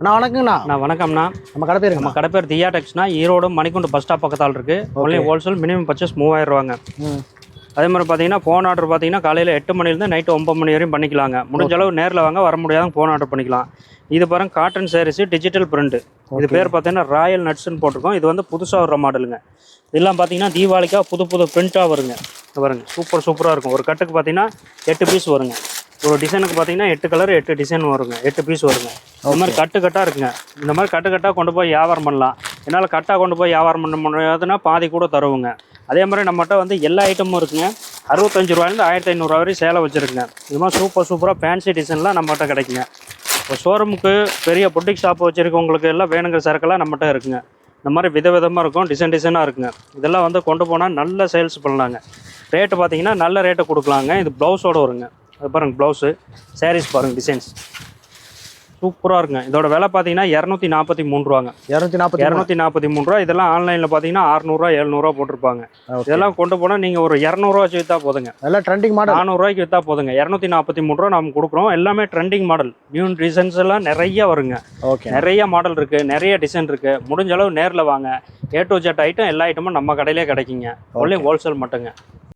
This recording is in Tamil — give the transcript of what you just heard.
அண்ணா வணக்கங்கண்ணா. வணக்கம்ண்ணா. நம்ம கடை பேர் தியா டெக்ஸ்னா, ஈரோடு மணிக்குண்டு பஸ் ஸ்டாப் பக்கத்தால் இருக்குது. ஒன்லி ஹோல்சேல், மினிமம் பர்ச்சேஸ் 3000 ரூபாங்க. அதே மாதிரி பார்த்தீங்கன்னா ஃபோன் ஆர்டர் பார்த்தீங்கன்னா காலையில் 8 மணிலேருந்து நைட்டு 9 மணி வரையும் பண்ணிக்கலாங்க. முடிஞ்ச அளவு நேரில் வாங்க, வர முடியாத ஃபோன் ஆர்டர் பண்ணிக்கலாம். இது பாருங்க காட்டன் சாரீஸு, டிஜிட்டல் பிரிண்ட். இது பேர் பார்த்தீங்கன்னா ராயல் நட்ஸ்ன்னு போட்டிருக்கோம். இது வந்து புதுசாக வர மாடலுங்க. இதெல்லாம் பார்த்தீங்கன்னா தீபாவளிக்காக புது பிரிண்ட்டாக வருங்க. இது பாருங்க சூப்பராக இருக்கும். ஒரு கட்டுக்கு பார்த்தீங்கன்னா 8 பீஸ் வருங்க. ஒரு டிசைனுக்கு பார்த்தீங்கன்னா 8 கலர் 8 டிசைன் வருங்க. 8 பீஸ் வருங்க. இந்த மாதிரி கட்டாக இருக்குங்க. இந்த மாதிரி கட்டாக கொண்டு போய் வியாபாரம் பண்ணலாம். என்னால் கட்டாக கொண்டு போய் வியாபாரம் பண்ண முடியாதுன்னா பாதி கூட தருவோங்க. அதே மாதிரி நம்மகிட்ட வந்து எல்லா ஐட்டமும் இருக்குங்க. 65 ரூபாயிலேருந்து 1500 ரூபா வரையும் சேலை வச்சுருக்குங்க. இது மாதிரி சூப்பராக ஃபேன்சி டிசைன்லாம் நம்மகிட்ட கிடைக்குங்க. இப்போ ஷோரூமுக்கு பெரிய பொட்டிக் ஷாப் வச்சுருக்கவங்களுக்கு எல்லாம் வேணுங்கிற சரக்கெல்லாம் நம்மகிட்ட இருக்குங்க. இந்த மாதிரி விதமாக இருக்கும், டிசைனாக இருக்குங்க. இதெல்லாம் வந்து கொண்டு போனால் நல்ல சேல்ஸ் பண்ணலாங்க. ரேட்டு பார்த்தீங்கன்னா நல்ல ரேட்டை கொடுக்கலாங்க. இது ப்ளவுஸோடு வருங்க. அது பாருங்கள் ப்ளவுஸு, சாரீஸ் பாருங்கள், டிசைன்ஸ் சூப்பராக இருக்குங்க. இதோட விலை பார்த்தீங்கன்னா 243 ரூபாங்க. 243 ரூபா. இதெல்லாம் ஆன்லைனில் பார்த்தீங்கன்னா 600 700 போட்டிருப்பாங்க. இதெல்லாம் கொண்டு போனால் நீங்கள் ஒரு 200 வச்சு விற்றா போதுங்க. எல்லாம் ட்ரெண்டிங் மாடல். 400 ரூபாய்க்கு விற்றா போதுங்க. 243 ரூபா நம்ம கொடுக்குறோம். எல்லாமே ட்ரெண்டிங் மாடல். நியூ டிசைன்ஸ் எல்லாம் நிறைய வருங்க. நிறைய மாடல் இருக்குது, நிறைய டிசைன் இருக்குது. முடிஞ்ச அளவு நேரில் வாங்க. A to Z ஐட்டம் எல்லா ஐட்டமும் நம்ம கடையிலே கிடைக்குங்க. Only wholesale மட்டுங்க.